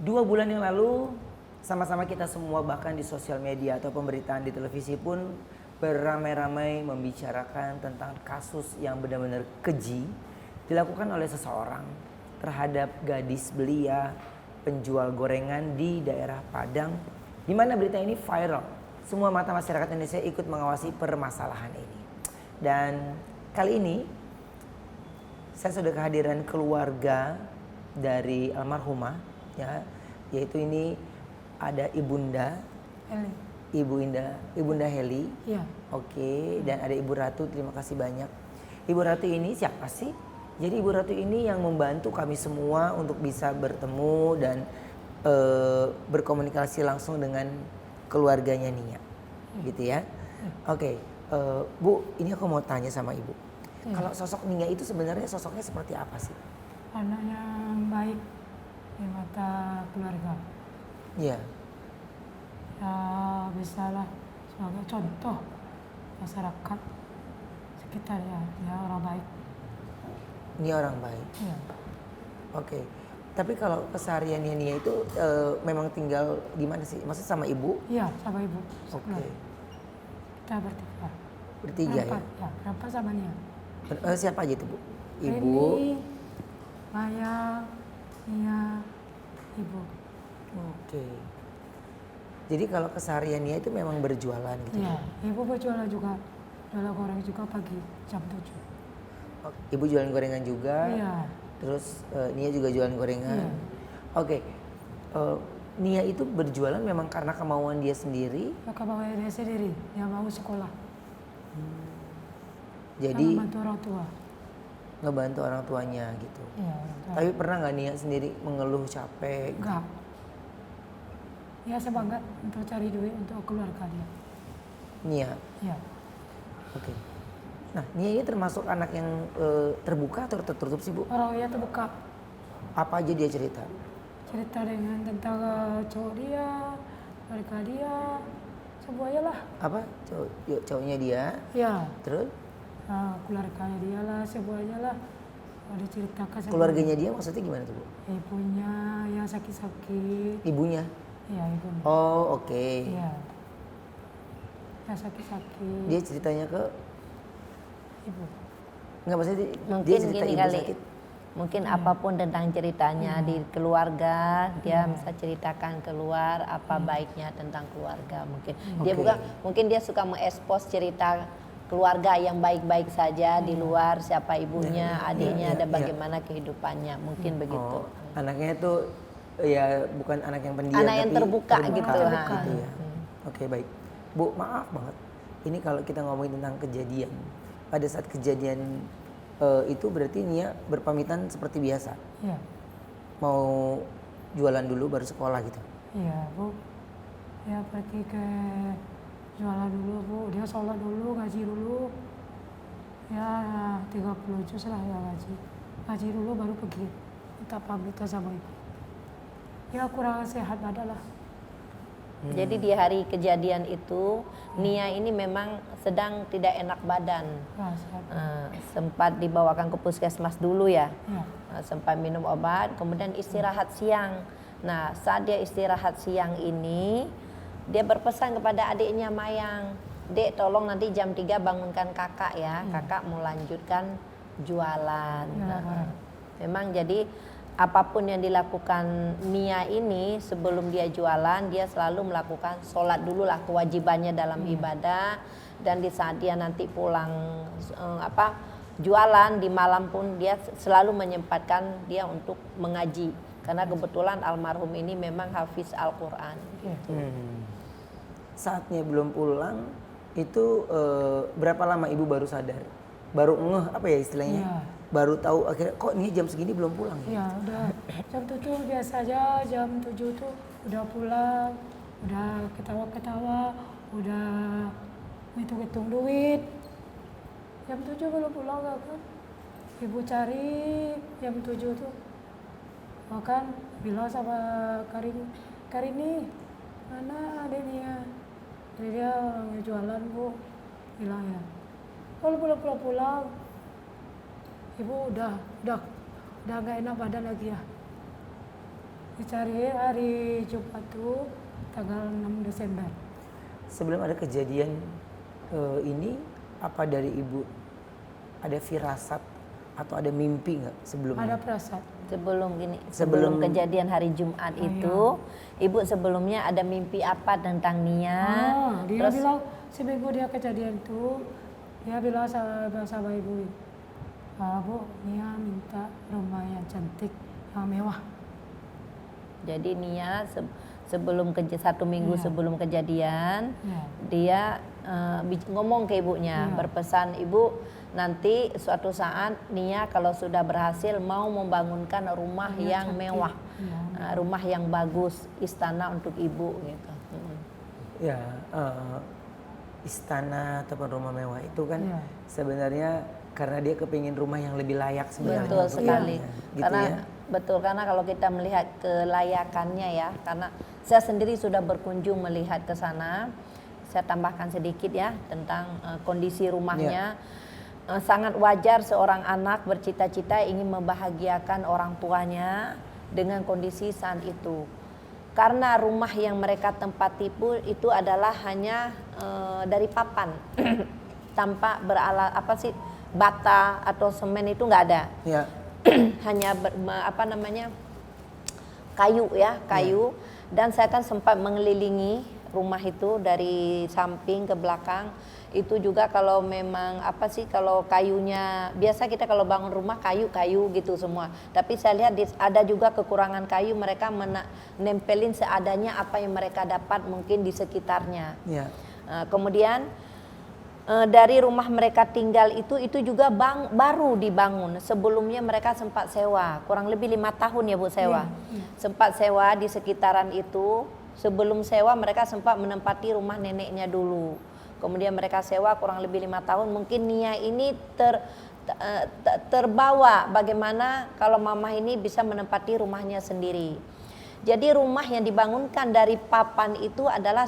2 bulan yang lalu sama-sama kita semua bahkan di sosial media atau pemberitaan di televisi pun beramai-ramai membicarakan tentang kasus yang benar-benar keji dilakukan oleh seseorang terhadap gadis belia penjual gorengan di daerah Padang, di mana berita ini viral. Semua mata masyarakat Indonesia ikut mengawasi permasalahan ini. Dan kali ini saya sudah kehadiran keluarga dari almarhumah, ya, yaitu ini ada Ibunda Heli. Ibunda Heli. Iya. Oke, dan ada Ibu Ratu, terima kasih banyak. Ibu Ratu ini siapa sih? Jadi Ibu Ratu ini yang membantu kami semua untuk bisa bertemu dan berkomunikasi langsung dengan keluarganya Nia, gitu ya. Oke, Bu, ini aku mau tanya sama Ibu. Kalau sosok Nia itu sebenarnya sosoknya seperti apa sih? Anak yang baik di mata keluarga. Iya. Ya bisalah sebagai contoh masyarakat sekitar ya, orang baik. Nia orang baik. Iya. Oke. Tapi kalau kesehariannya Nia itu memang tinggal di mana sih? Maksudnya sama ibu? Iya, sama ibu. Oke. Kita bertiga. Bertiga ya? Berempat sama Nia. Siapa aja itu, Bu? Ibu, Reni, Maya, Nia, ibu. Oke. Jadi kalau keseharian Nia itu memang berjualan gitu? Iya, ibu berjualan juga. Jualan goreng juga pagi jam 7. Ibu jualan gorengan juga? Iya. Terus Nia juga jualan gorengan? Iya. Oke. Nia itu berjualan memang karena kemauan dia sendiri? Maka bawa dia sendiri, dia mau sekolah. Jadi Sama bantu orang tua. ngebantu orang tuanya gitu? Iya, orang tua. Tapi pernah nggak Nia sendiri mengeluh capek? Enggak. Dia semangat untuk cari duit untuk keluarga dia. Nia? Iya. Oke. Nah, Nia ini termasuk anak yang terbuka atau tertutup sih, Bu? Orangnya terbuka. Apa aja dia cerita? Cerita dengan tentang cowok dia, keluarga dia, semuanya lah. Apa? Cowoknya dia? Ya, Terus? keluarganya dia lah, semuanya lah. Kalau diceritakan sama Keluarganya dia maksudnya gimana tuh, Bu? ibunya yang sakit-sakit. Ibunya? Iya, ibunya. Oh, oke. Iya. Yang sakit-sakit. Dia ceritanya ke Ibu. Enggak, maksudnya dia Mungkin cerita gini ibu kali, sakit. mungkin apapun tentang ceritanya di keluarga, dia bisa ceritakan keluar apa baiknya tentang keluarga. Mungkin dia Oke. mungkin dia suka mengekspos cerita keluarga yang baik-baik saja di luar, siapa ibunya, adiknya, dan bagaimana kehidupannya, mungkin begitu. Oh, anaknya itu ya bukan anak yang pendiam, Anak yang tapi terbuka gitu. gitu Ha. ya. Oke, baik. Bu, maaf banget. Ini kalau kita ngomongin tentang kejadian. Pada saat kejadian itu berarti Nia berpamitan seperti biasa. Iya. Mau jualan dulu baru sekolah gitu. Iya, Bu. Ya pergi ke jualan dulu, Bu. Dia sholat dulu, ngaji dulu. Ya 30 juz lah ya ngaji. Ngaji dulu baru pergi. Minta pamitan sama ibu. Ya kurang sehat badan lah. Jadi di hari kejadian itu Nia ini memang sedang tidak enak badan. Kurang sehat. Sempat dibawakan ke puskesmas dulu ya. Iya. Sempat minum obat, kemudian istirahat siang. Nah, saat dia istirahat siang ini, dia berpesan kepada adiknya Mayang, "Dek, tolong nanti jam 3 bangunkan kakak ya. Kakak mau lanjutkan jualan." Nah, memang jadi apapun yang dilakukan Nia ini sebelum dia jualan, dia selalu melakukan sholat dulu lah, kewajibannya dalam ibadah. Dan di saat dia nanti pulang jualan di malam pun dia selalu menyempatkan dia untuk mengaji, karena kebetulan almarhum ini memang hafiz Al-Quran. Saatnya belum pulang itu berapa lama ibu baru sadar? Baru ngeh apa ya istilahnya? Iya. Baru tahu akhirnya kok Nia jam segini belum pulang ya? Ya udah jam 7 biasa aja, jam 7 tuh udah pulang, udah ketawa-ketawa, udah hitung-hitung duit. Jam 7 belum pulang kan? Ibu cari jam 7 tuh. Makan, bilang sama Karini, mana adiknya? Jadi dia jualan, Bu. Bilang ya. Kalau belum pulang, Ibu udah nggak enak badan lagi ya. Dicari hari Jumat tuh tanggal 6 Desember. Sebelum ada kejadian ini, apa dari ibu ada firasat atau ada mimpi nggak sebelumnya? Ada perasaan. Sebelum kejadian hari Jumat itu, ibu sebelumnya ada mimpi apa tentang Nia? Dia bilang seminggu dia kejadian tuh, dia bilang sama ibu, Bu, Nia minta rumah yang cantik, yang mewah. Jadi Nia sebelum satu minggu sebelum kejadian, dia ngomong ke ibunya, berpesan, ibu nanti suatu saat Nia kalau sudah berhasil mau membangunkan rumah yang cantik. mewah, rumah yang bagus, istana untuk ibu gitu. Ya, istana ataupun rumah mewah itu kan sebenarnya karena dia kepingin rumah yang lebih layak sebenarnya. Betul sekali. Gitu Karena ya. betul, karena kalau kita melihat kelayakannya ya, karena saya sendiri sudah berkunjung melihat ke sana. Saya tambahkan sedikit ya tentang kondisi rumahnya. Sangat wajar seorang anak bercita-cita ingin membahagiakan orang tuanya dengan kondisi saat itu. Karena rumah yang mereka tempati pun itu adalah hanya dari papan tanpa bata atau semen, itu nggak ada. Ya. Hanya kayu ya, kayu. Dan saya kan sempat mengelilingi rumah itu dari samping ke belakang. Itu juga kalau memang kalau kayunya, biasa kita kalau bangun rumah kayu gitu semua. Tapi saya lihat ada juga kekurangan kayu, mereka nempelin seadanya apa yang mereka dapat mungkin di sekitarnya. Ya. Kemudian dari rumah mereka tinggal itu juga baru dibangun. Sebelumnya mereka sempat sewa, kurang lebih 5 tahun ya Bu sewa. Sempat sewa di sekitaran itu. Sebelum sewa mereka sempat menempati rumah neneknya dulu. Kemudian mereka sewa kurang lebih 5 tahun. Mungkin Nia ini terbawa bagaimana kalau mama ini bisa menempati rumahnya sendiri. Jadi rumah yang dibangunkan dari papan itu adalah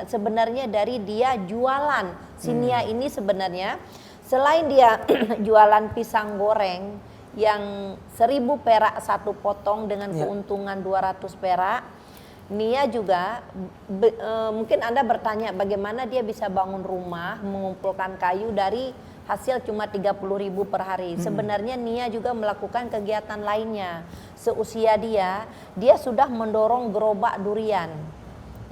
sebenarnya dari dia jualan. Si Nia ini sebenarnya selain dia jualan pisang goreng yang 1.000 perak satu potong dengan keuntungan 200 perak. Nia juga mungkin Anda bertanya bagaimana dia bisa bangun rumah mengumpulkan kayu dari hasil cuma 30.000 per hari. Sebenarnya Nia juga melakukan kegiatan lainnya. Seusia dia sudah mendorong gerobak durian.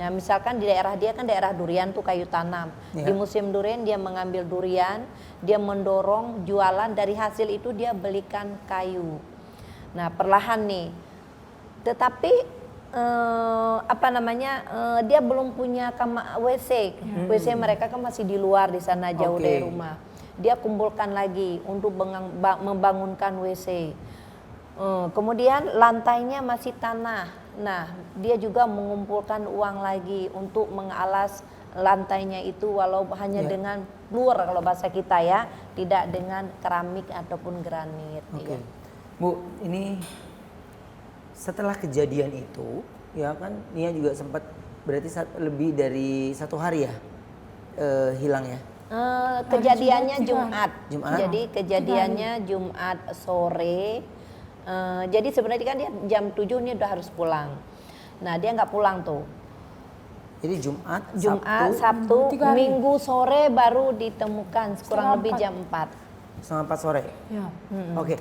Nah, misalkan di daerah dia kan daerah durian tuh kayu tanam. Di musim durian dia mengambil durian, dia mendorong jualan, dari hasil itu dia belikan kayu. Nah, perlahan nih. Tetapi dia belum punya WC. WC mereka kan masih di luar di sana jauh dari rumah. Dia kumpulkan lagi untuk membangunkan WC. Kemudian lantainya masih tanah. Nah, dia juga mengumpulkan uang lagi untuk mengalas lantainya itu walau hanya dengan luar kalau bahasa kita ya, tidak dengan keramik ataupun granit. Oke. Bu, ini setelah kejadian itu, ya kan Nia juga sempat berarti lebih dari 1 hari ya hilang ya? Kejadiannya Jumat. Jumat. Jadi kejadiannya Jumat sore. Jadi sebenarnya kan dia jam 7 ini udah harus pulang. Nah dia nggak pulang tuh. Jadi Jumat, Sabtu, Minggu sore baru ditemukan kurang lebih jam 4. Setengah 4 sore? Ya. Oke.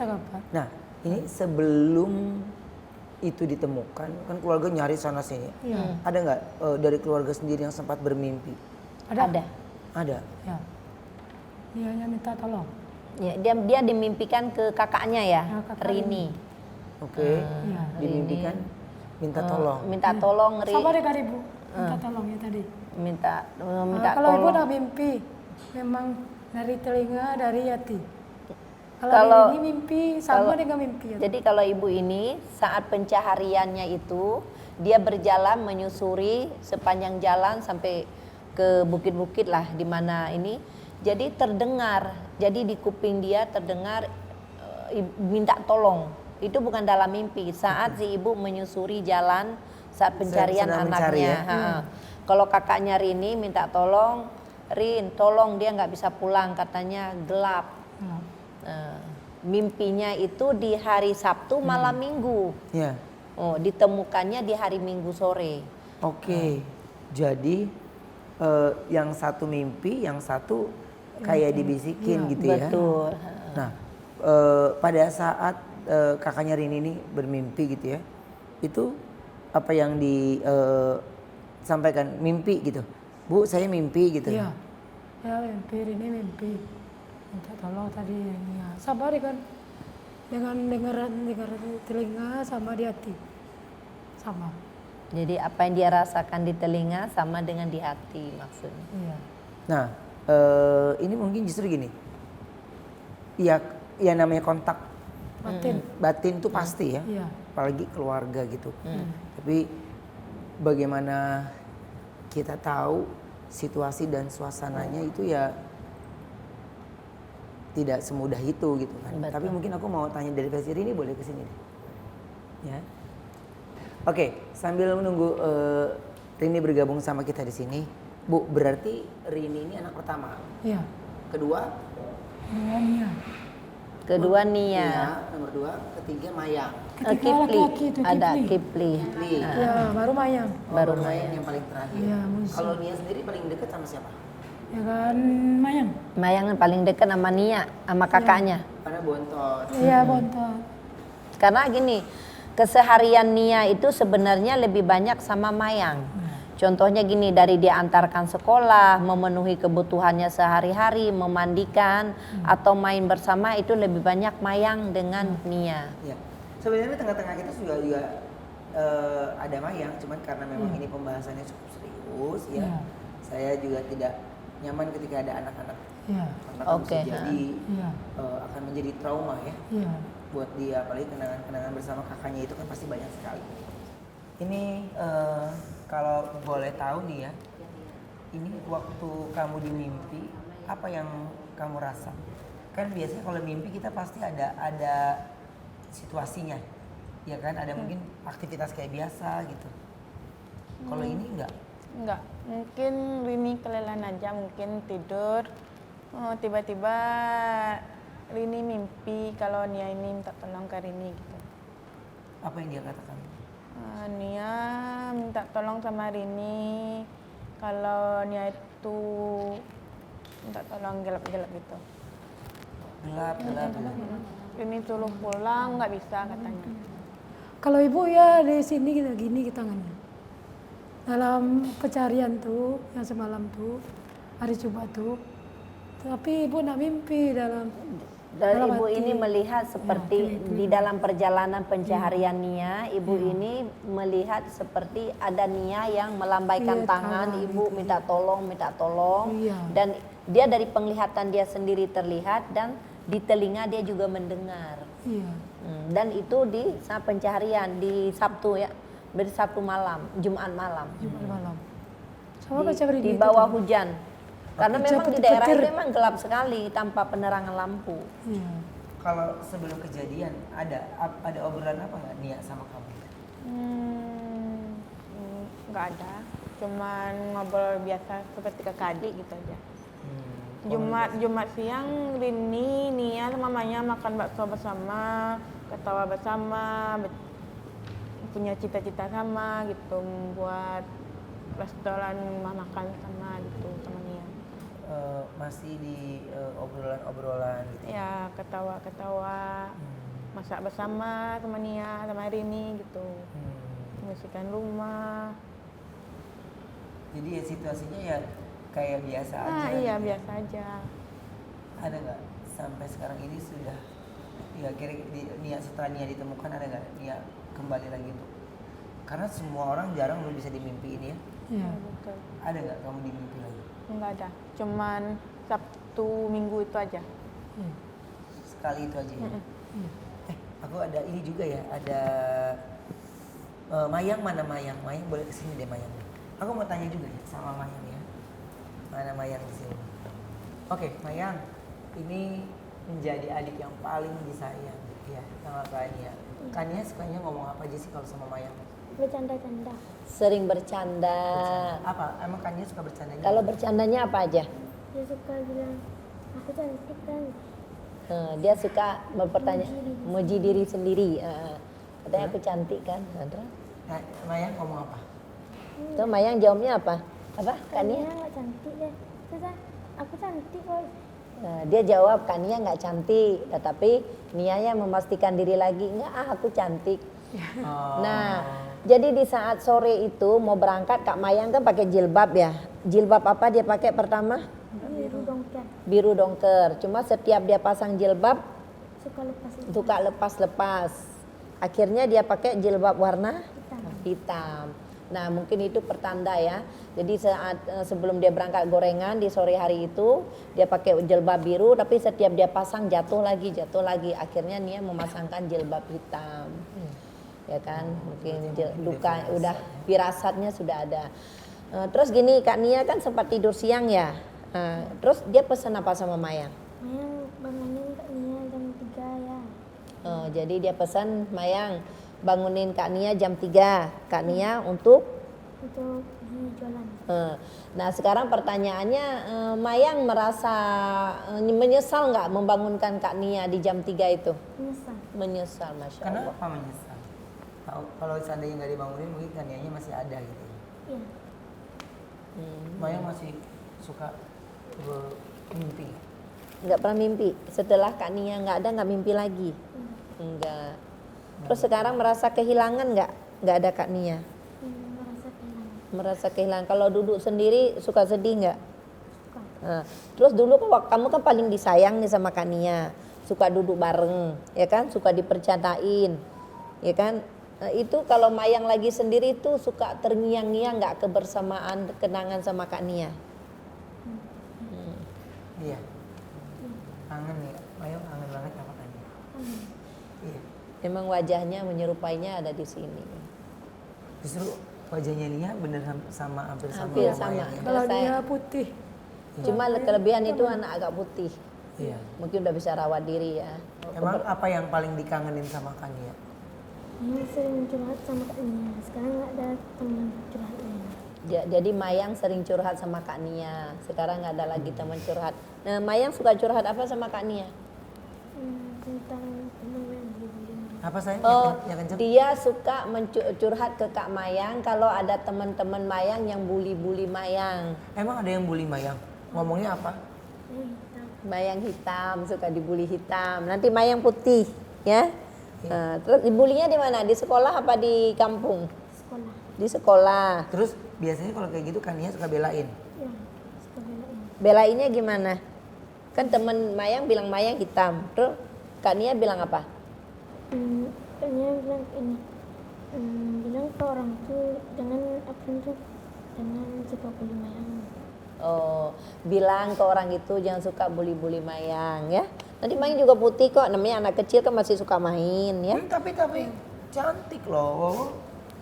Nah ini sebelum itu ditemukan kan keluarga nyari sana sini. Ada nggak dari keluarga sendiri yang sempat bermimpi? Ada. Ya. Dia hanya minta tolong. Ya, dia dimimpikan ke kakaknya ya, Rini. Oke. Dimimpikan minta tolong. Minta tolong Sama dengan ibu. Minta tolong ya tadi. Minta kalau tolong. ibu udah mimpi, memang dari telinga, dari hati. Kalau ini mimpi sama dengan mimpi. Jadi kalau ibu ini saat pencahariannya itu dia berjalan menyusuri sepanjang jalan sampai ke bukit-bukit lah di mana ini. Jadi terdengar, jadi di kuping dia terdengar minta tolong. Itu bukan dalam mimpi. Saat si ibu menyusuri jalan saat pencarian anaknya. Kalau kakaknya Rini minta tolong, Rin, tolong dia nggak bisa pulang katanya gelap. Mimpinya itu di hari Sabtu malam Minggu. Oh, ditemukannya di hari Minggu sore. Oke. Jadi yang satu mimpi, yang satu kayak dibisikin gitu ya. Betul. Nah, pada saat kakaknya Rini ini bermimpi gitu ya, itu apa yang disampaikan mimpi gitu, Bu saya mimpi gitu. Iya. Ya mimpi, ini mimpi. Minta tolong tadi ya. Sabar kan. Dengan dengar telinga sama di hati. Sama. Jadi apa yang dia rasakan di telinga sama dengan di hati maksudnya. Iya. Nah, ini mungkin justru gini, ya namanya kontak batin tuh pasti ya, Iya. apalagi keluarga gitu. Tapi bagaimana kita tahu situasi dan suasananya itu ya tidak semudah itu gitu kan. Betul. Tapi mungkin aku mau tanya dari versi Rini, boleh kesini deh. Ya. Oke, sambil menunggu Rini bergabung sama kita di sini, Bu, berarti Rini ini anak pertama. Iya. Kedua? Duanya. Kedua Nia. Nia, nomor 2, ketiga Mayang. Ketika Kipli. laki-laki itu Ada Kipli. Kipli. Kipli. Iya, baru Mayang. Baru Mayang yang paling terakhir. Iya, musuh. Kalau Nia sendiri paling dekat sama siapa? Ya kan Mayang. Mayang yang paling dekat sama Nia, sama kakaknya. Karena bontot. Iya, bontot. Karena gini, keseharian Nia itu sebenarnya lebih banyak sama Mayang. Contohnya gini, dari dia antarkan sekolah, memenuhi kebutuhannya sehari-hari, memandikan, atau main bersama itu lebih banyak Mayang dengan Nia. Ya. Sebenarnya tengah-tengah kita juga ada Mayang, cuman karena memang ini pembahasannya cukup serius ya. Iya. Saya juga tidak nyaman ketika ada anak-anak. Iya. Karena Oke, bisa jadi Iya. akan menjadi trauma ya Iya. buat dia, apalagi kenangan-kenangan bersama kakaknya itu kan pasti banyak sekali. Ini kalau boleh tahu nih ya, ini waktu kamu di mimpi apa yang kamu rasa? Kan biasanya kalau mimpi kita pasti ada situasinya, ya kan? Ada mungkin aktivitas kayak biasa gitu. Kalau ini enggak? Enggak, mungkin Rini kelelahan aja, mungkin tidur. Tiba-tiba Rini mimpi kalau Nia ini minta tolong ke Rini gitu. Apa yang dia katakan? Nia minta tolong sama Rini kalau Nia itu minta tolong gelap-gelap gitu. Gelap. Rini suruh pulang nggak bisa katanya. Kalau ibu ya di sini kita gini tangannya. Dalam pencarian tuh yang semalam tuh hari Jumat tuh. Tapi ibu nak mimpi dalam Dan ibu hati. ini melihat seperti di dalam perjalanan pencaharian Nia, ibu ini melihat seperti ada Nia yang melambaikan Iya, tangan, tangan ibu minta tolong, Iya. dan dia dari penglihatan dia sendiri terlihat dan di telinga dia juga mendengar. Iya. Dan itu di saat pencaharian di Sabtu ya, dari Sabtu malam, Jumat malam. Jumat malam. Sama baca berita Di itu bawah tuh. hujan. Karena Baca memang di petir-petir. daerah itu memang gelap sekali tanpa penerangan lampu. Iya. Kalau sebelum kejadian ada obrolan apa nggak Nia sama kamu? Nggak ada, cuman ngobrol biasa seperti kakak adik gitu aja. Jumat siang Rini, Nia sama mamanya makan bakso bersama, ketawa bersama, punya cita-cita sama gitu, buat restoran makan sama gitu sama Nia. Masih di obrolan-obrolan gitu. Ya ketawa-ketawa, masak bersama sama Nia sama Rini gitu, membersihkan rumah. Jadi ya situasinya ya kayak biasa aja. Nah iya gitu ya. biasa aja. Ada nggak sampai sekarang ini sudah ya kira Nia setelah Nia ditemukan ada nggak Nia kembali lagi untuk, karena semua orang jarang belum bisa dimimpiin ya. Iya. Betul. Ada nggak kamu dimimpi lagi? Enggak ada, cuman Sabtu Minggu itu aja. Iya. Sekali itu aja ya. Iya. Aku ada ini juga ya, ada Mayang, mana Mayang? Mayang boleh kesini deh Mayang. Aku mau tanya juga ya sama Mayang ya. Mana Mayang di sini? Oke, Mayang, ini menjadi adik yang paling disayang ya sama Kania. Kania sukanya ngomong apa aja sih kalau sama Mayang? Bercanda-canda. Sering bercanda. Apa? Emang Kania suka bercandanya? Kalau bercandanya apa aja? Dia suka bilang, aku cantik kan. Dia suka berpertanyaan, muji diri sendiri. Katanya aku cantik kan, Sandra? Nah, Mayang ngomong apa? Tuh Mayang jawabnya apa? Apa? Kak Nia? Kania nggak cantik deh. Terus aku cantik kok. Nah, dia jawab Kak Nia nggak cantik, tetapi Nia yang memastikan diri lagi nggak aku cantik. Oh. Nah, jadi di saat sore itu mau berangkat Kak Mayang kan pakai jilbab ya. Jilbab apa dia pakai pertama? Biru dongker. Biru dongker. Cuma setiap dia pasang jilbab Suka lepas itu. suka lepas-lepas. Akhirnya dia pakai jilbab warna Hitam. hitam. Nah, mungkin itu pertanda ya. Jadi saat sebelum dia berangkat gorengan di sore hari itu dia pakai jilbab biru, tapi setiap dia pasang jatuh lagi. Akhirnya Nia memasangkan jilbab hitam. Ya kan? Mungkin duka udah firasatnya sudah ada. Terus gini, Kak Nia kan sempat tidur siang ya. Terus dia pesan apa sama Mayang? Mayang bangunin Kak Nia jam 3 ya. Jadi dia pesan Mayang bangunin Kak Nia jam 3. Kak Nia untuk Pergi jualan. Nah sekarang pertanyaannya, Mayang merasa menyesal nggak membangunkan Kak Nia di jam 3 itu? Menyesal. Menyesal, Masya Allah. Kenapa menyesal? Kalau seandainya nggak dibangunin mungkin Kanianya masih ada gitu ya. Iya. Mayang masih suka mimpi. Nggak pernah mimpi. Setelah Kak Nia nggak ada, nggak mimpi lagi? Enggak. Terus sekarang merasa kehilangan nggak? Nggak ada Kak Nia? Merasa kehilangan. Merasa kehilangan. Kalau duduk sendiri suka sedih nggak? Suka. Terus dulu kan kamu kan paling disayang nih sama Kak Nia. Suka duduk bareng, ya kan? Suka dipercandain, ya kan? Itu kalau Mayang lagi sendiri tuh suka terngiang-ngiang nggak kebersamaan, kenangan sama Kak Nia? Iya. Kangen ya. Mayang kangen banget sama Kania. Iya. Memang wajahnya menyerupainya ada di sini. Justru wajahnya Nia bener sama hampir sama Hampir sama sama. Mayang ya. Kalau Saya- dia putih. Cuma kelebihan itu anak agak putih. Iya. Mungkin udah bisa rawat diri ya. Emang apa yang paling dikangenin sama Kania? Mayang sering curhat sama Kak Nia. Sekarang nggak ada teman curhat lain. Jadi Mayang sering curhat sama Kak Nia. Sekarang nggak ada lagi teman curhat. Nah, Mayang suka curhat apa sama Kak Nia? Tentang teman yang bullying. Apa saya? Yang kenceng? Dia suka curhat ke Kak Mayang kalau ada teman-teman Mayang yang bully-bully Mayang. Emang ada yang bully Mayang? Ngomongnya apa? Hitam. Mayang hitam, suka dibully hitam. Nanti Mayang putih, ya. Terus dibulinya di mana? Di sekolah apa di kampung? Sekolah. Di sekolah. Terus biasanya kalau kayak gitu Kania suka belain. Ya. Suka belain. Belainnya gimana? Kan temen Mayang bilang Mayang hitam. Terus Kak Nia bilang apa? Kak Nia bilang ini. Bilang ke orang tuh jangan jangan suka bully Mayang. Oh, bilang ke orang itu jangan suka bully-bully Mayang ya. Nanti Mayang juga putih kok, namanya anak kecil kan masih suka main ya. Tapi cantik loh.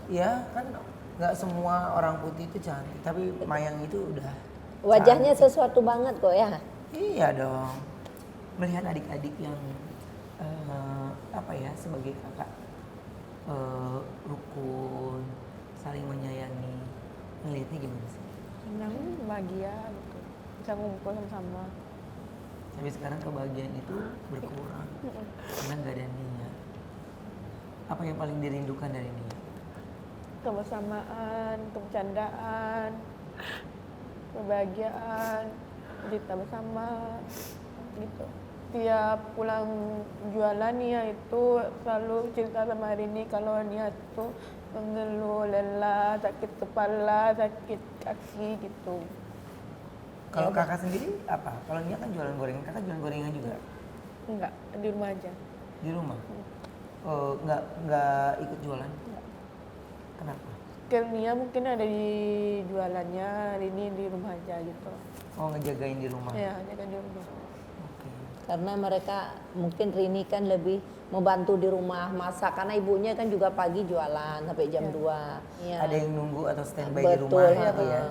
Ya kan nggak semua orang putih itu cantik. Tapi Mayang itu udah Wajahnya cantik. sesuatu banget kok ya. Iya dong. Melihat adik-adik yang sebagai kakak rukun, saling menyayangi. Ngelihatnya gimana sih? Senang, bahagia gitu. Bisa ngumpul sama-sama. Sampai sekarang kebahagiaan itu berkurang karena nggak ada Nia. Apa yang paling dirindukan dari Nia? Kebersamaan, bercandaan, kebahagiaan, cerita bersama gitu. Tiap pulang jualan Nia itu selalu cerita sama Rini kalau Nia itu mengeluh, lelah, sakit kepala, sakit kaki gitu. Kalau kakak sendiri apa? Kalau Nia kan jualan gorengan, kakak jualan gorengan juga Enggak, di rumah aja. di rumah. Oh, nggak ikut jualan? Kenapa? Nia mungkin ada di jualannya, Rini di rumah aja gitu. Oh, ngejagain di rumah. Ya, jaga di rumah. Oke. Karena mereka mungkin Rini kan lebih membantu di rumah masak karena ibunya kan juga pagi jualan sampai jam 2. Ya. Ada yang nunggu atau standby di Betul, rumah gitu ya.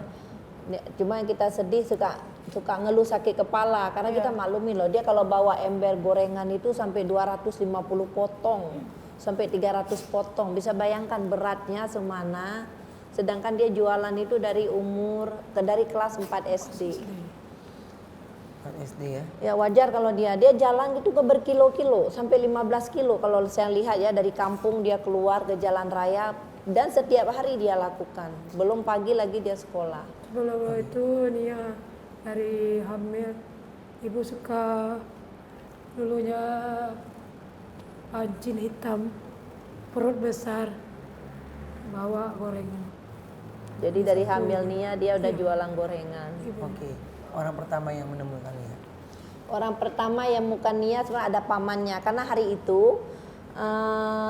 Cuma yang kita sedih suka ngeluh sakit kepala karena kita maklumin loh dia kalau bawa ember gorengan itu sampai 250 potong sampai 300 potong, bisa bayangkan beratnya semana. Sedangkan dia jualan itu dari kelas 4 SD. SD ya. Ya wajar kalau dia jalan gitu ke berkilo-kilo sampai 15 kilo kalau saya lihat ya, dari kampung dia keluar ke jalan raya dan setiap hari dia lakukan. Belum pagi lagi dia sekolah. Sebelum itu Nia dari hamil, ibu suka dulunya pancing hitam, perut besar, bawa gorengan. Jadi dari hamil Nia dia udah jualan gorengan. Oke. Orang pertama yang menemukannya. Orang pertama yang bukan Nia sebenarnya ada pamannya, karena hari itu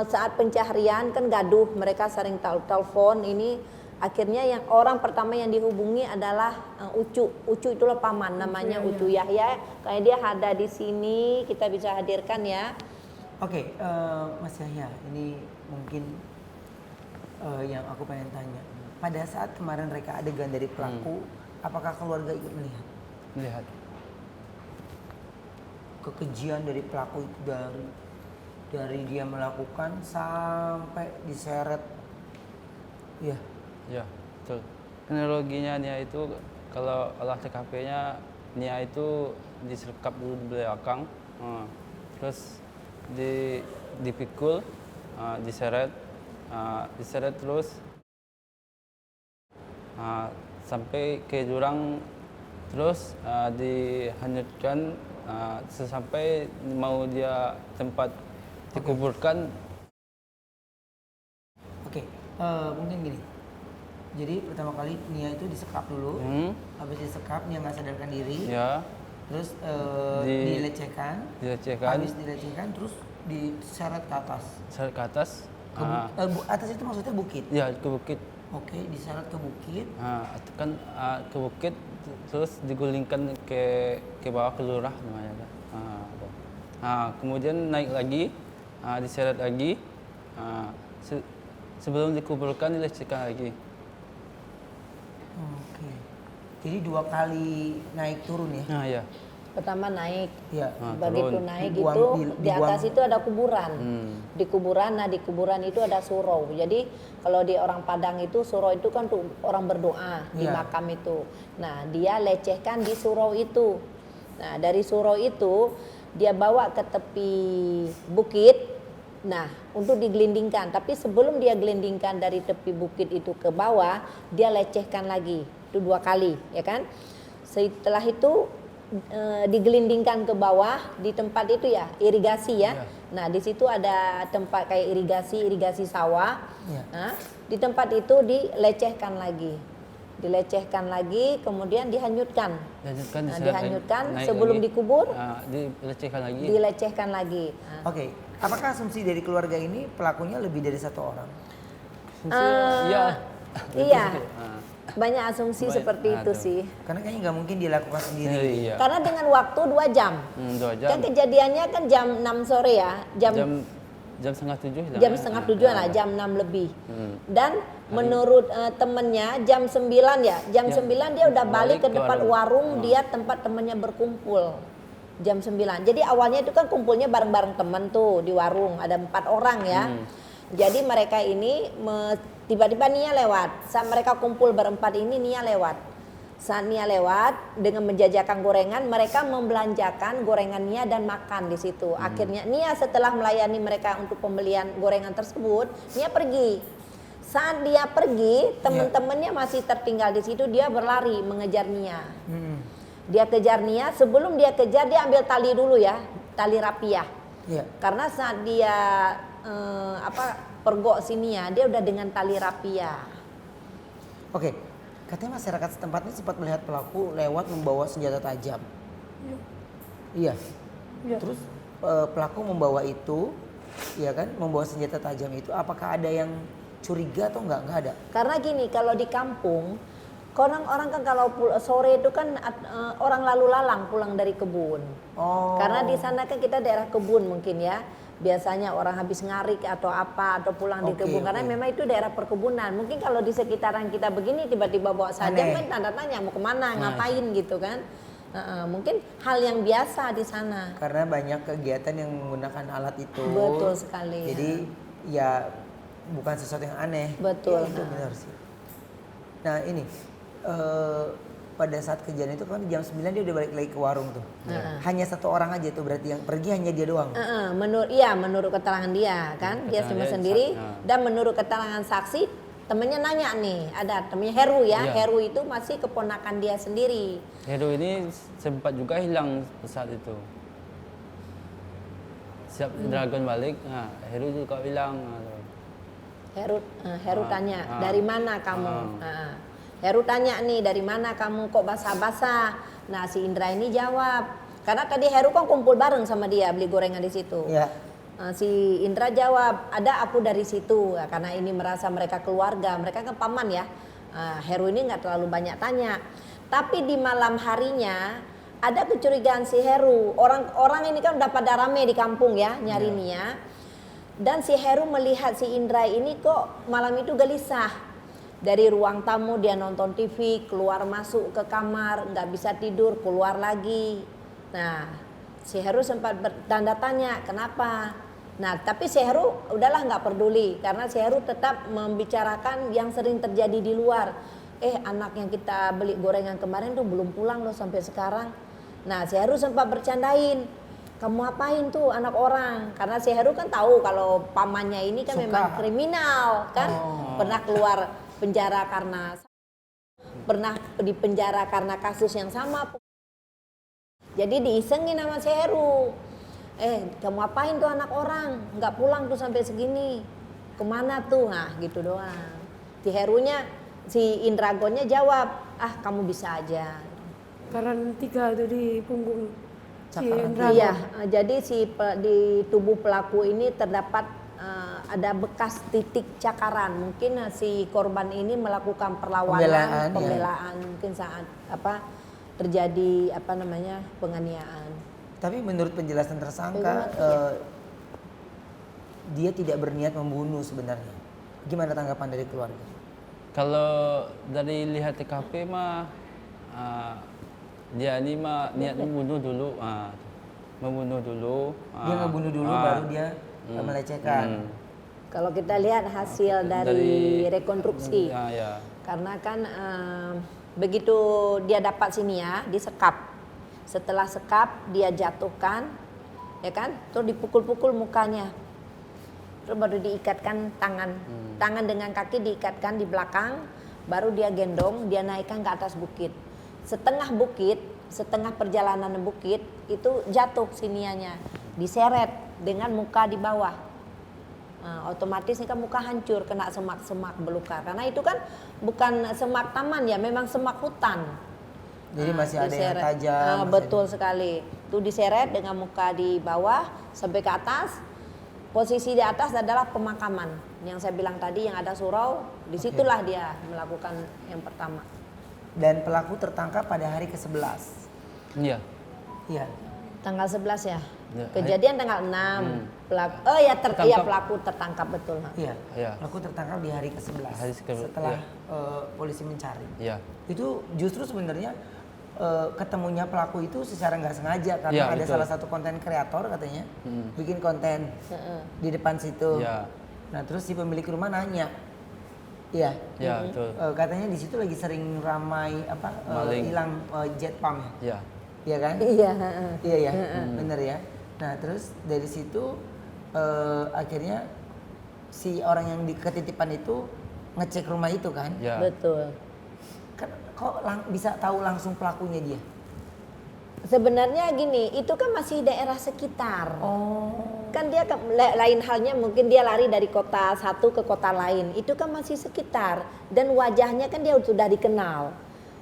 saat pencarian kan gaduh, mereka sering telepon ini. Akhirnya yang orang pertama yang dihubungi adalah Ucu. Ucu itulah paman, namanya Ucu Yahya. Kayak dia ada di sini, kita bisa hadirkan ya. Oke, Mas Yahya, ini mungkin yang aku pengen tanya. Pada saat kemarin reka adegan dari pelaku, apakah keluarga ikut melihat? Melihat. Kekejian dari pelaku itu dari dia melakukan sampai diseret. Iya. Ya, betul. Kronologinya Nia itu kalau olah TKP-nya Nia itu disekap dulu di belakang, terus dipikul, diseret terus sampai ke jurang, terus dihanyutkan sampai mau dia tempat dikuburkan. Oke, mungkin gini. Jadi pertama kali Nia itu disekap dulu, habis disekap Nia nggak sadarkan diri, Ya, terus dilecehkan, habis dilecehkan terus diseret ke atas. seret ke atas. Atas itu maksudnya bukit. Ya, ke bukit. Oke, diseret ke bukit. Kan ke bukit terus digulingkan ke bawah ke lurah namanya. Kemudian naik lagi, diseret lagi, sebelum dikuburkan dilecehkan lagi. Oke. Jadi 2 kali naik turun ya? Ya. Pertama naik, Iya. begitu turun. naik Dibuang- gitu di- di atas dibuang. itu ada kuburan. Di kuburan itu ada surau. Jadi kalau di orang Padang itu surau itu kan tuh orang berdoa di Iya. makam itu. Nah dia lecehkan di surau itu. Nah dari surau itu dia bawa ke tepi bukit. Nah untuk digelindingkan. Tapi sebelum dia gelindingkan dari tepi bukit itu ke bawah, dia lecehkan lagi. Itu 2 kali, ya kan? Setelah itu digelindingkan ke bawah di tempat itu ya irigasi ya. Nah di situ ada tempat kayak irigasi sawah. Iya. Nah, di tempat itu dilecehkan lagi, kemudian dihanyutkan. Nah, dihanyutkan sebelum dikubur, dilecehkan lagi. Nah, Oke. Apakah asumsi dari keluarga ini pelakunya lebih dari 1 orang? Iya. iya, banyak asumsi Banyak, seperti itu tuh. sih. Karena kayaknya nggak mungkin dilakukan sendiri. Iya. Karena dengan waktu 2 jam. 2 jam. Kan kejadiannya kan jam 6 sore ya, Jam setengah 7. jam setengah 7 lah, jam 6 lebih. Dan menurut temennya jam 9 ya, jam 9 dia udah balik ke depan warung dia tempat temennya berkumpul. Jam 9. Jadi awalnya itu kan kumpulnya bareng-bareng temen tuh di warung, ada 4 orang ya. Jadi mereka ini tiba-tiba Nia lewat. Saat mereka kumpul berempat ini Nia lewat. Saat Nia lewat dengan menjajakan gorengan, mereka membelanjakan gorengan Nia dan makan di situ. Akhirnya Nia setelah melayani mereka untuk pembelian gorengan tersebut, Nia pergi. Saat dia pergi, teman-temannya masih tertinggal di situ, dia berlari mengejar Nia. Dia kejar Nia, sebelum dia kejar dia ambil tali dulu ya, tali rapiah. Iya. Karena saat dia pergok si Nia, dia udah dengan tali rapiah. Oke. Katanya masyarakat setempat ini sempat melihat pelaku lewat membawa senjata tajam. Iya. Terus pelaku membawa itu, ya kan, membawa senjata tajam itu. Apakah ada yang curiga atau enggak? Enggak ada. Karena gini, kalau di kampung, orang kan kalau sore itu kan orang lalu lalang pulang dari kebun. Oh. Karena di sana kan kita daerah kebun mungkin ya. Biasanya orang habis ngarik atau apa atau pulang di kebun karena memang itu daerah perkebunan. Mungkin kalau di sekitaran kita begini tiba-tiba bawa saja kan tanda tanya mau kemana, ngapain gitu kan. Mungkin hal yang biasa di sana. Karena banyak kegiatan yang menggunakan alat itu. Betul sekali. Jadi ya bukan sesuatu yang aneh. Betul. Ya, itu benar sih. Nah ini pada saat kejadian itu kan jam 9 dia udah balik lagi ke warung tuh. Hanya satu orang aja tuh berarti yang pergi hanya dia doang. Menurut keterangan dia kan, dia cuma Keterangan dia, sendiri. nah. Dan menurut keterangan saksi, temennya nanya nih, ada temennya Heru ya. Iya. Heru itu masih keponakan dia sendiri. Heru ini sempat juga hilang saat itu. Siap Dragon balik, Heru juga hilang. Heru tanya, dari mana kamu? Heru tanya nih, dari mana kamu kok basah-basah? Nah si Indra ini jawab, karena tadi Heru kan kumpul bareng sama dia beli gorengan di situ. Iya. Si Indra jawab, ada aku dari situ. Ya, karena ini merasa mereka keluarga, mereka kan paman ya. Heru ini nggak terlalu banyak tanya. Tapi di malam harinya ada kecurigaan si Heru. Orang ini kan udah pada rame di kampung ya nyari Nia. Dan si Heru melihat si Indra ini kok malam itu gelisah. Dari ruang tamu dia nonton TV, keluar masuk ke kamar, nggak bisa tidur, keluar lagi. Nah, si Heru sempat bertanda tanya, kenapa? Nah, tapi si Heru udahlah nggak peduli karena si Heru tetap membicarakan yang sering terjadi di luar. Anak yang kita beli gorengan kemarin tuh belum pulang loh sampai sekarang. Nah, si Heru sempat bercandain, kamu apain tuh anak orang? Karena si Heru kan tahu kalau pamannya ini kan memang kriminal kan, pernah keluar penjara pernah di penjara karena kasus yang sama. Jadi diisengin sama si Heru. Kamu apain tuh anak orang? Nggak pulang tuh sampai segini. Kemana tuh? Nah gitu doang. Si Herunya, si Indragonnya jawab, kamu bisa aja. Karena 3 itu di punggung si Indra. Iya, jadi di tubuh pelaku ini terdapat ada bekas titik cakaran. Mungkin si korban ini melakukan perlawanan, pembelaan mungkin saat terjadi penganiayaan. Tapi menurut penjelasan tersangka dia tidak berniat membunuh sebenarnya. Gimana tanggapan dari keluarga? Kalau dari lihat TKP mah dia ini mah niat membunuh dulu. Dia ngebunuh dulu baru dia melecehkan. Kalau kita lihat hasil dari rekonstruksi, karena kan begitu dia dapat sini ya, disekap. Setelah sekap dia jatuhkan, ya kan, terus dipukul-pukul mukanya, terus baru diikatkan tangan dengan kaki diikatkan di belakang, baru dia gendong, dia naikkan ke atas bukit. Setengah perjalanan bukit itu jatuh sinianya, diseret dengan muka di bawah. Otomatis ini kan muka hancur, kena semak-semak belukar. Karena itu kan bukan semak taman ya, memang semak hutan. Jadi masih ada yang tajam. Betul sekali. Itu diseret dengan muka di bawah sampai ke atas. Posisi di atas adalah pemakaman. Yang saya bilang tadi yang ada surau, disitulah dia melakukan yang pertama. Dan pelaku tertangkap pada hari ke-11. Iya. Iya. Tanggal 11 ya. Ya, Kejadian tanggal 6. Pelaku tertangkap betul. Iya. Iya. Pelaku tertangkap di hari ke-11. Setelah polisi mencari. Iya. Itu justru sebenarnya ketemunya pelaku itu secara nggak sengaja karena Ya, ada betul. salah satu konten kreator katanya bikin konten di depan situ. Ya. Nah terus si pemilik rumah nanya, iya, Ya, betul. katanya di situ lagi sering ramai Maling. hilang jet pump ya, Ya. iya kan? Iya. Iya ya, bener ya. Nah terus dari situ akhirnya si orang yang ketitipan itu ngecek rumah itu kan? Ya. Betul. Kok bisa tahu langsung pelakunya dia? Sebenarnya gini, itu kan masih daerah sekitar. Kan dia lain halnya mungkin dia lari dari kota satu ke kota lain. Itu kan masih sekitar dan wajahnya kan dia sudah dikenal.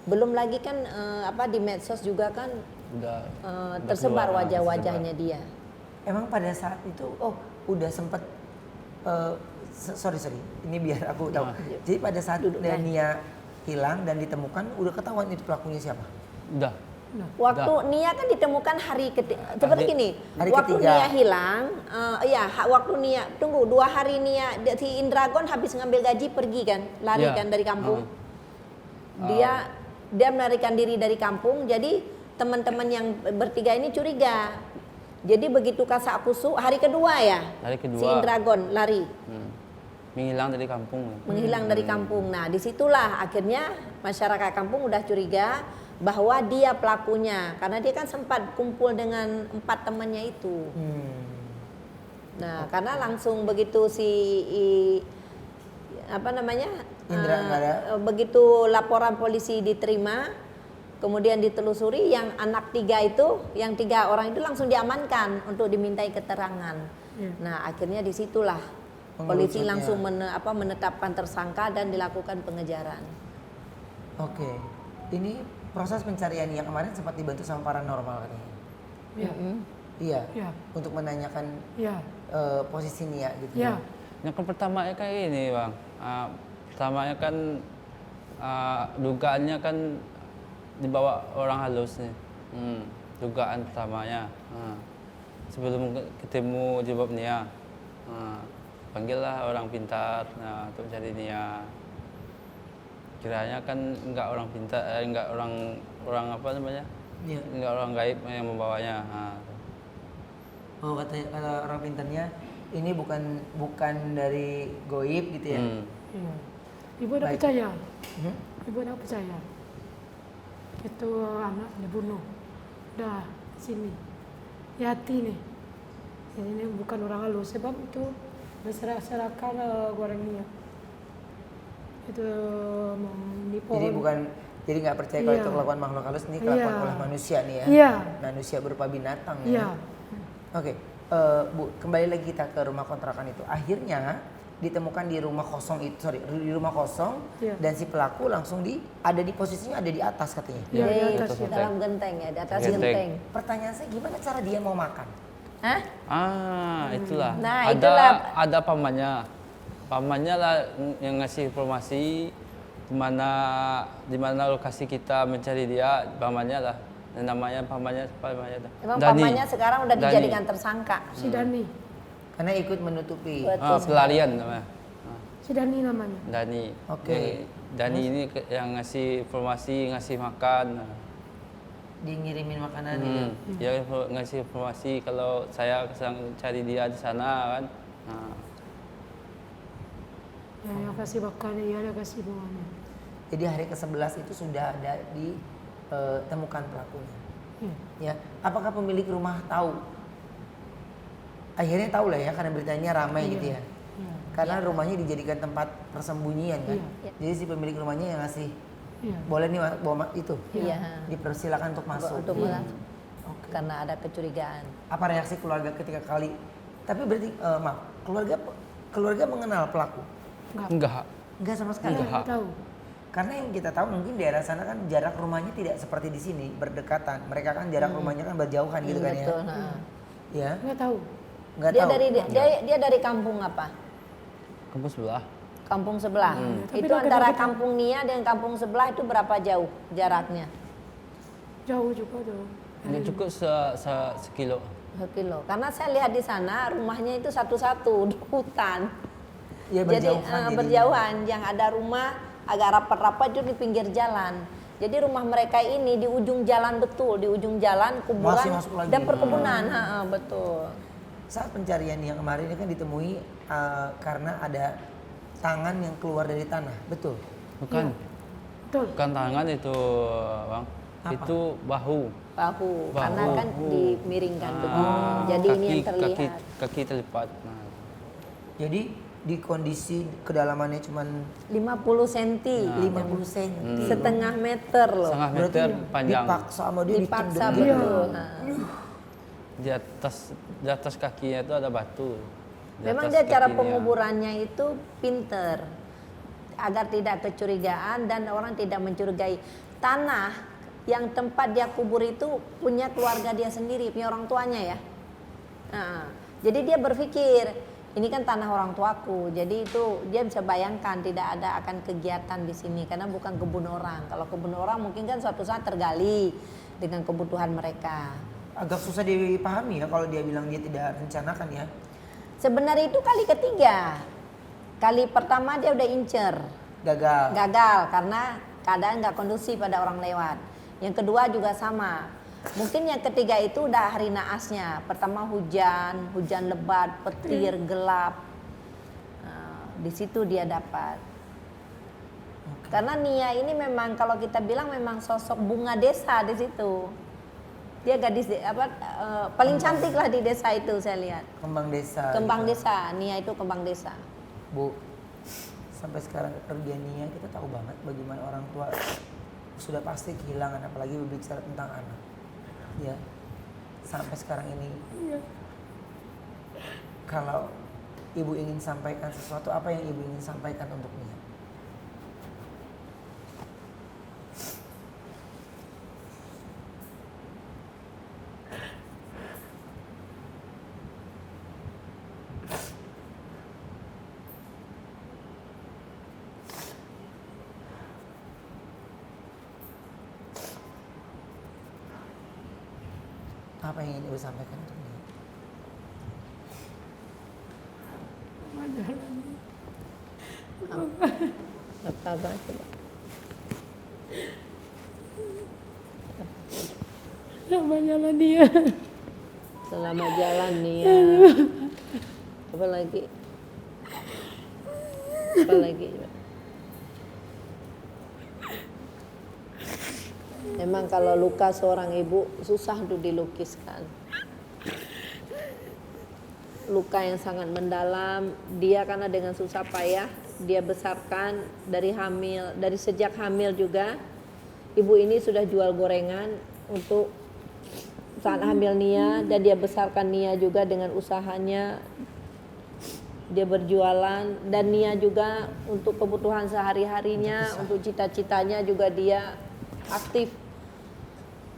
Belum lagi kan di medsos juga kan Udah tersebar keluar, wajah-wajahnya dia. Emang pada saat itu udah sempet sorry ini biar aku tahu. Jadi pada saat Nia hilang dan ditemukan udah ketahuan itu pelakunya siapa? Udah. Waktu Nia kan ditemukan hari seperti gini. Hari Waktu ketiga. Nia hilang, waktu Nia 2 hari Nia si Indragon habis ngambil gaji pergi kan, lari Ya. kan dari kampung. Dia melarikan diri dari kampung. Jadi teman-teman yang bertiga ini curiga. Jadi begitu kasak kusuk hari kedua ya. Hari kedua. Si Indragon lari. Menghilang dari kampung. Menghilang dari kampung. Nah, disitulah akhirnya masyarakat kampung udah curiga. bahwa dia pelakunya, karena dia kan sempat kumpul dengan 4 temannya itu. Nah, karena langsung begitu Indra nggak ada. begitu laporan polisi diterima, kemudian ditelusuri, yang anak 3 itu, yang 3 orang itu langsung diamankan untuk dimintai keterangan. Nah, akhirnya disitulah polisi langsung menetapkan tersangka dan dilakukan pengejaran. Oke, ini proses pencarian yang kemarin sempat dibantu sama paranormal katanya. Iya. Iya. Iya. Untuk menanyakan Iya. posisi Nia gitu. Iya. Yang pertamanya kayak ini bang, pertamanya kan dugaannya kan dibawa orang halus nih, dugaan pertamanya. Sebelum ketemu jebab Nia, panggillah orang pintar untuk cari Nia. Kiranya kan enggak orang pintar, enggak orang apa namanya, Iya. enggak orang gaib yang membawanya. Oh, kata orang pintarnya ini bukan dari goib gitu ya. Iya. Ibu udah Baik. percaya. Hmm? Ibu udah percaya. Itu anak dibunuh. Udah sini. Yati nih. Ini bukan orang halus, sebab itu berserak-serakan goreng Nia. Itu di pohon. Jadi nggak percaya kalau Iya. itu kelakuan makhluk halus, ini kelakuan Iya. oleh manusia nih ya. Iya. Manusia berupa binatang Iya. ya. Oke, Bu, kembali lagi kita ke rumah kontrakan itu. Akhirnya ditemukan di rumah kosong itu, di rumah kosong, Iya. dan si pelaku langsung ada di posisinya ada di atas katanya. Iya, di Di atas ya. dalam genteng ya, di atas Genteng. genteng. Pertanyaan saya, gimana cara dia mau makan? Hah? Itulah. Nah, ada itulah. ada pamannya. Pamannya lah yang ngasih informasi di mana lokasi kita mencari dia, pamannya lah. Dan namanya pamannya apa namanya? Emang Dani. pamannya sekarang udah Dani. dijadikan tersangka. Si Dani. Karena ikut menutupi. Betul. Pelarian namanya. Si Dani namanya. Dani. Oke. Dani ini yang ngasih informasi, ngasih makan. Dia ngirimin makanan gitu. Dia ngasih informasi kalau saya sedang cari dia di sana kan. Ya kasih makan, ya dia kasih bunganya. Jadi hari ke-11 itu sudah ada ditemukan pelakunya. Iya. Ya, apakah pemilik rumah tahu? Akhirnya tahu lah ya, karena beritanya ramai gitu ya. Iya. Karena rumahnya dijadikan tempat persembunyian kan. Iya. Jadi si pemilik rumahnya yang ngasih, Iya. boleh nih bawa itu. Iya. Dipersilakan untuk masuk. Untuk Iya. masuk. Karena ada kecurigaan. Apa reaksi keluarga ketika kali? Tapi berarti maaf, keluarga mengenal pelaku? Enggak. Enggak sama sekali. Enggak. Tahu. Karena yang kita tahu mungkin daerah sana kan jarak rumahnya tidak seperti di sini berdekatan. Mereka kan jarak rumahnya kan berjauhan gitu kan ya. Betul. Ya, Nggak tahu. nggak Dia tahu. dia dari kampung apa? Kampus sebelah. Kampung sebelah. Tapi Itu dekat- antara dekat. kampung Nia dan kampung sebelah itu berapa jauh jaraknya? Jauh juga tuh. Ini cukup sekilo. 1 kilo. Karena saya lihat di sana rumahnya itu satu-satu di hutan. Ya, Jadi berjauhan jadinya. berjauhan. Yang ada rumah agak rapat-rapat itu di pinggir jalan. Jadi rumah mereka ini di ujung jalan betul, di ujung jalan kuburan Masih masuk lagi. dan perkebunan. Betul. Saat pencarian yang kemarin ini kan ditemui karena ada tangan yang keluar dari tanah, betul? Bukan. Betul. Bukan tangan itu, Bang. Apa? Itu bahu. Bahu. Karena kan dimiringkan Ah, begitu. Jadi ini yang kaki terlihat. kaki terlipat. Nah, Jadi di kondisi kedalamannya cuman 50 cm. 50 cm. Setengah meter loh. setengah Berarti meter panjang. dipaksa sama dia Dipaksa ditendang. betul. Nah. Di atas kakinya itu ada batu. Di Memang atas dia cara kakinya. penguburannya itu pinter agar tidak kecurigaan dan orang tidak mencurigai. Tanah yang tempat dia kubur itu punya keluarga dia sendiri, punya orang tuanya ya. Nah, jadi dia berpikir ini kan tanah orang tuaku, jadi itu dia bisa bayangkan tidak ada akan kegiatan di sini karena bukan kebun orang. Kalau kebun orang mungkin kan suatu saat tergali dengan kebutuhan mereka. Agak susah dipahami ya kalau dia bilang dia tidak rencanakan ya. Sebenarnya itu kali ketiga. Kali pertama dia udah incer, Gagal. gagal karena keadaan nggak kondusif pada orang lewat. Yang kedua juga sama. Mungkin yang ketiga itu udah hari naasnya. Pertama hujan lebat, petir, gelap. Nah, di situ dia dapat. Karena Nia ini memang kalau kita bilang memang sosok bunga desa di situ. Dia gadis paling cantik lah di desa itu saya lihat. Kembang desa. Kembang gitu. desa, Nia itu kembang desa. Bu, sampai sekarang kerja Nia kita tahu banget bagaimana orang tua sudah pasti kehilangan, apalagi berbicara tentang anak. Ya, sampai sekarang ini. Kalau ibu ingin sampaikan sesuatu, apa yang ibu ingin sampaikan untuk Nia? Apa yang ingin ibu sampaikan untuk Nia? Apa coba? Sama jalan dia. Selamat jalan Nia. Apa lagi? Apa lagi? Memang kalau luka seorang ibu susah untuk dilukiskan. Luka yang sangat mendalam, dia karena dengan susah payah dia besarkan dari hamil, dari sejak hamil juga ibu ini sudah jual gorengan untuk saat hamil Nia, dan dia besarkan Nia juga dengan usahanya. Dia berjualan dan Nia juga untuk kebutuhan sehari-harinya, untuk cita-citanya juga dia aktif.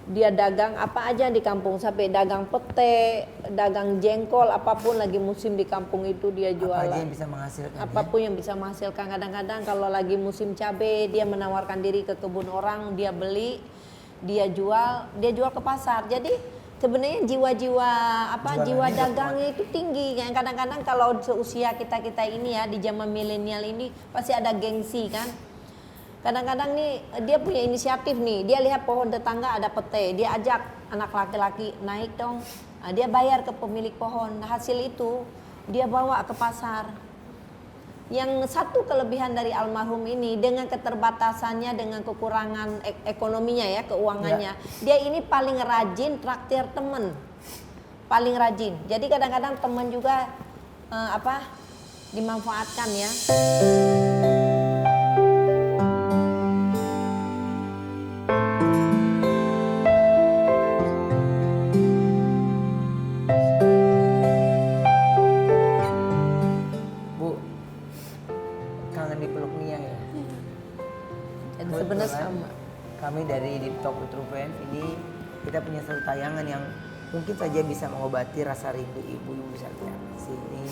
Dia dagang apa aja di kampung, sampai dagang pete, dagang jengkol, apapun lagi musim di kampung itu dia jualan. Apa aja yang bisa menghasilkan? Apapun yang bisa menghasilkan. Kadang-kadang kalau lagi musim cabai dia menawarkan diri ke kebun orang, dia beli, dia jual ke pasar. Jadi sebenarnya jiwa-jiwa jiwa dagangnya itu tinggi. Yang kadang-kadang kalau seusia kita ini ya di zaman milenial ini pasti ada gengsi kan. Kadang-kadang nih dia punya inisiatif nih, dia lihat pohon tetangga ada pete, dia ajak anak laki-laki naik dong. Nah, dia bayar ke pemilik pohon. Hasil itu dia bawa ke pasar. Yang satu kelebihan dari almarhum ini dengan keterbatasannya, dengan kekurangan ekonominya ya, keuangannya, dia ini paling rajin traktir temen, paling rajin. Jadi kadang-kadang teman juga dimanfaatkan ya. Sebenarnya sama. Kami dari Deep Talk with Ruben ini kita punya satu tayangan yang mungkin saja bisa mengobati rasa rindu ibu bisa lihat di sini.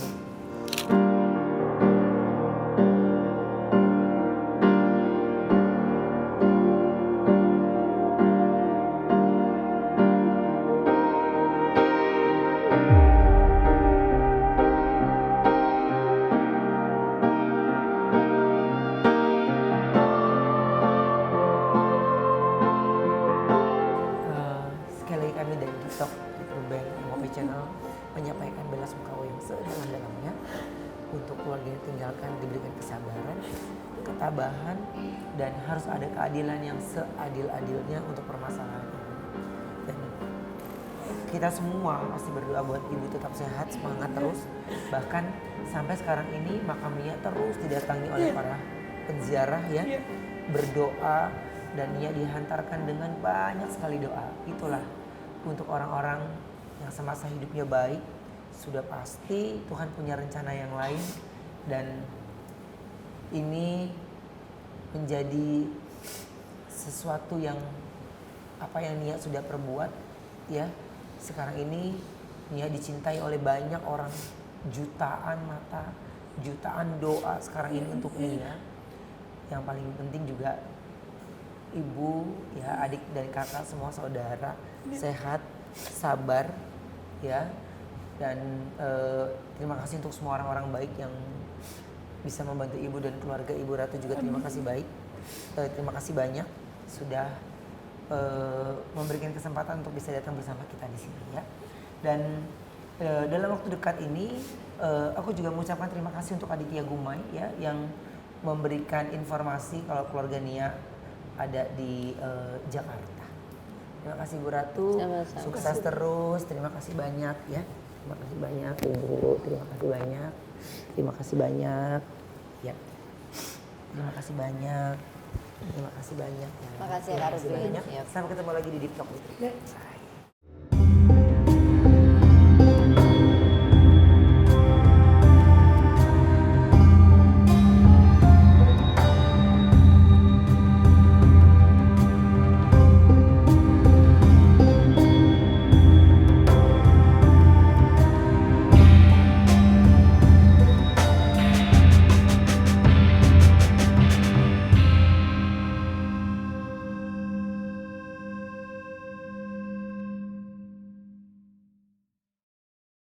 Menyampaikan bela sungkawa yang sedalam-dalamnya untuk keluarga yang tinggalkan, diberikan kesabaran, ketabahan, dan harus ada keadilan yang seadil-adilnya untuk permasalahan ini. Dan kita semua pasti berdoa buat ibu tetap sehat, semangat terus. Bahkan sampai sekarang ini makam Nia terus didatangi oleh para penziarah ya, berdoa, dan Nia dihantarkan dengan banyak sekali doa. Itulah untuk orang-orang yang semasa hidupnya baik, sudah pasti Tuhan punya rencana yang lain, dan ini menjadi sesuatu yang yang Nia sudah perbuat ya. Sekarang ini Nia dicintai oleh banyak orang, jutaan mata, jutaan doa sekarang ini untuk Nia. Yang paling penting juga ibu ya, adik dan kakak semua saudara sehat, sabar ya, dan terima kasih untuk semua orang-orang baik yang bisa membantu ibu dan keluarga ibu Ratu juga. Terima kasih terima kasih banyak sudah memberikan kesempatan untuk bisa datang bersama kita di sini ya. Dan dalam waktu dekat ini aku juga mengucapkan terima kasih untuk Aditya Gumai ya, yang memberikan informasi kalau keluarga Nia ada di Jakarta. Terima kasih Bu Ratu, Sama-sama. sukses terus. Terima kasih banyak ya. Terima kasih banyak Ibu. Terima kasih banyak. Terima kasih banyak. Ya. Terima kasih banyak. Terima kasih banyak. Ya. Makasih ya, Terima Kak kasih Rusli. banyak. Yap. Sampai ketemu lagi di Deep Talk. Ya.